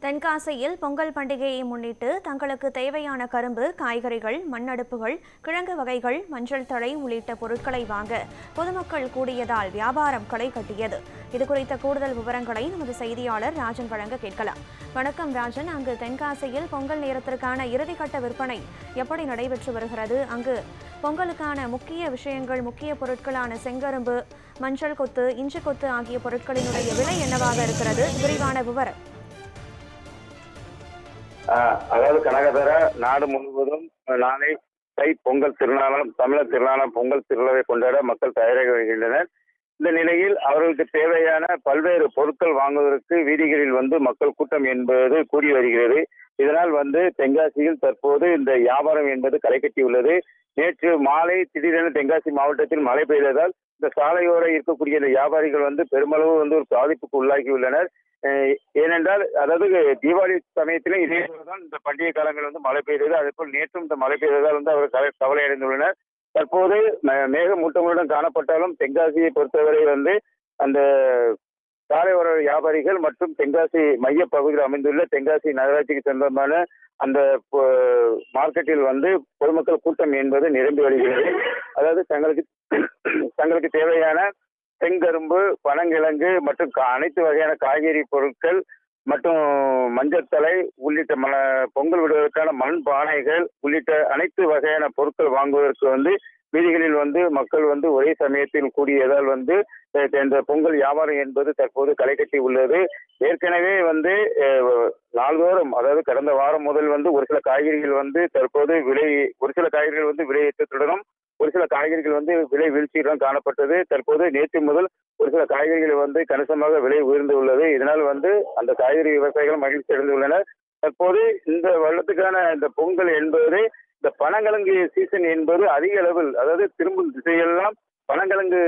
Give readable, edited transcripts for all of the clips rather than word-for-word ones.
தென்காசியில் பொங்கல் பண்டிகையை முன்னிட்டு தங்களுக்கு தேவையான கரும்பு, காய்கறிகள், மண்ணடுப்புகள், கிழங்கு வகைகள், மஞ்சள் தழை உள்ளிட்ட பொருட்களை வாங்க பொதுமக்கள் கூடியதால் வியாபாரம் களை கட்டியது. இதுகுறித்த கூடுதல் விவரங்களை நமது செய்தியாளர் ராஜன் வழங்க கேட்கலாம். வணக்கம் ராஜன், அங்கு தென்காசியில் பொங்கல் நேரத்திற்கான இறுதிக்கட்ட விற்பனை எப்படி நடைபெற்று வருகிறது? அங்கு பொங்கலுக்கான முக்கிய விஷயங்கள், முக்கிய பொருட்களான செங்கரும்பு, மஞ்சள் கொத்து, இஞ்சி கொத்து ஆகிய பொருட்களினுடைய விலை என்னவாக இருக்கிறது? விரிவான விவரம். அதாவது கனகதர நாடு முழுவதும் நாளை தை பொங்கல் திருநாளாம் தமிழர் திருநாளாம் பொங்கல் திருவிழாவை கொண்டாட மக்கள் தயாராகி வருகின்றனர். இந்த நிலையில் அவர்களுக்கு தேவையான பல்வேறு பொருட்கள் வாங்குவதற்கு வீதிகளில் மக்கள் கூட்டம் என்பது கூடி வருகிறது. இதனால் தென்காசியில் தற்போது இந்த வியாபாரம் என்பது களை கட்டியுள்ளது. நேற்று மாலை திடீரென தென்காசி மாவட்டத்தில் மழை பெய்ததால் இந்த சாலையோர இருக்கக்கூடிய இந்த வியாபாரிகள் பெருமளவு ஒரு பாதிப்புக்கு உள்ளாகியுள்ளனர். ஏனென்றால் அதாவது தீபாவளி சமயத்திலே இதே போலதான் இந்த பண்டிகை காலங்கள் மழை பெய்தது. அதே போல் நேற்றும் இந்த மழை பெய்ததால் அவர்கள் கவலை அடைந்துள்ளனர். தற்போது மேகமூட்டங்களுடன் காணப்பட்டாலும் தென்காசியை பொறுத்தவரை அந்த சாலையோர வியாபாரிகள் மற்றும் தென்காசி மைய பகுதியில் அமைந்துள்ள தென்காசி நகராட்சிக்கு சொந்தமான அந்த மார்க்கெட்டில் பொதுமக்கள் கூட்டம் என்பது நிரம்பி வருகிறது. அதாவது தங்களுக்கு தேவையான செங்கரும்பு, பனங்கிழங்கு மற்றும் அனைத்து வகையான காய்கறி பொருட்கள் மற்றும் மஞ்சத்தலை உள்ளிட்ட பொங்கல் விடுவதற்கான மண் பானைகள் உள்ளிட்ட அனைத்து வகையான பொருட்கள் வாங்குவதற்கு வீதிகளில் மக்கள் ஒரே சமயத்தில் கூடியதால் இந்த பொங்கல் வியாபாரம் என்பது தற்போது களை கட்டி உள்ளது. ஏற்கனவே நாள்தோறும் அதாவது கடந்த வாரம் முதல் ஒரு சில காய்கறிகள் தற்போது ஒரு சில காய்கறிகள் விலையேற்றத்துடனும் ஒரு சில காய்கறிகள் விலை வீழ்ச்சியுடன் காணப்பட்டது. தற்போது நேற்று முதல் ஒரு சில காய்கறிகள் கணிசமாக விலை உயர்ந்து உள்ளது. இதனால் அந்த காய்கறி விவசாயிகள் மகிழ்ச்சி அடைந்துள்ளனர். தற்போது இந்த வருடத்துக்கான இந்த பொங்கல் என்பது இந்த பனங்கிழங்கு சீசன் என்பது அதிக அளவில், அதாவது திரும்பும் திசையெல்லாம் பனங்கிழங்கு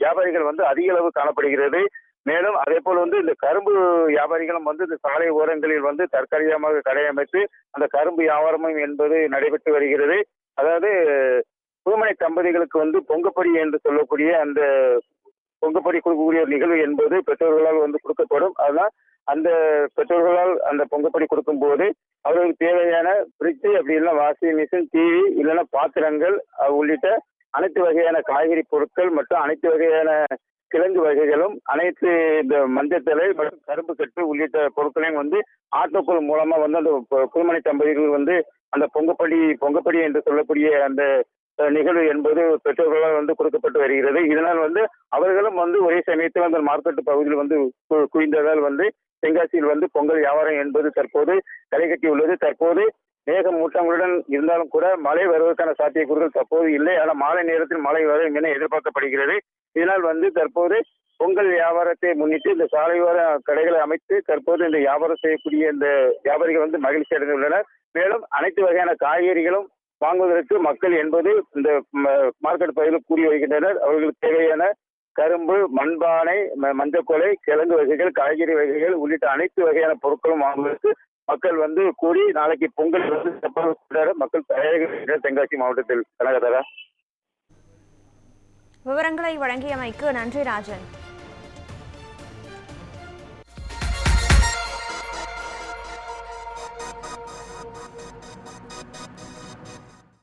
வியாபாரிகள் அதிக அளவு காணப்படுகிறது. மேலும் அதே போல் இந்த கரும்பு வியாபாரிகளும் இந்த சாலை ஓரங்களில் தற்காலிகமாக கடை அமைத்து அந்த கரும்பு வியாபாரமும் என்பது நடைபெற்று வருகிறது. அதாவது புதுமனை தம்பதிகளுக்கு பொங்கப்படி என்று சொல்லக்கூடிய அந்த பொங்கப்படி கொடுக்கக்கூடிய நிகழ்வு என்பது பெற்றோர்களால் கொடுக்கப்படும். அதனால் அந்த பெற்றோர்களால் அந்த பொங்கப்படி கொடுக்கும் போது அவர்களுக்கு தேவையான ஃப்ரிட்ஜ், அப்படி இல்லைன்னா வாஷிங் மிஷின், டிவி, இல்லைன்னா பாத்திரங்கள் உள்ளிட்ட அனைத்து வகையான காய்கறி பொருட்கள் மற்றும் அனைத்து வகையான கிழங்கு வகைகளும், அனைத்து இந்த மஞ்சத்தலை மற்றும் கரும்பு கட்டு உள்ளிட்ட பொருட்களையும் ஆட்டோக்கள் மூலமா அந்த புதுமனை தம்பதிகள் அந்த பொங்கப்படி என்று சொல்லக்கூடிய அந்த நிகழ்வு என்பது பெற்றோர்களால் கொடுக்கப்பட்டு வருகிறது. இதனால் அவர்களும் ஒரே சமயத்தில் அந்த மார்க்கெட் பகுதியில் குவிந்ததால் தென்காசியில் பொங்கல் வியாபாரம் என்பது தற்போது களை கட்டியுள்ளது. தற்போது மேகமூட்டங்களுடன் இருந்தாலும் கூட மழை வருவதற்கான சாத்தியக்கூறுகள் தற்போது இல்லை. ஆனால் மாலை நேரத்தில் மழை வரும் என எதிர்பார்க்கப்படுகிறது. இதனால் தற்போது பொங்கல் வியாபாரத்தை முன்னிட்டு இந்த சாலையோர கடைகளை அமைத்து தற்போது இந்த வியாபாரம் செய்யக்கூடிய இந்த வியாபாரிகள் மகிழ்ச்சி அடைந்துள்ளனர். மேலும் அனைத்து வகையான காய்கறிகளும் வாங்குவதற்கு மக்கள் என்பது இந்த மார்க்கெட் பகுதியில் கூடி வருகின்றனர். அவர்களுக்கு தேவையான கரும்பு, மண்பானை, மஞ்சக்கொலை, கிழங்கு வகைகள், காய்கறி வகைகள் உள்ளிட்ட அனைத்து வகையான பொருட்களும் வாங்குவதற்கு மக்கள் கூடி நாளைக்கு பொங்கல் மக்கள் தயாராக தென்காசி மாவட்டத்தில். கனகதரா, விவரங்களை வழங்கியமைக்கு நன்றி ராஜன்.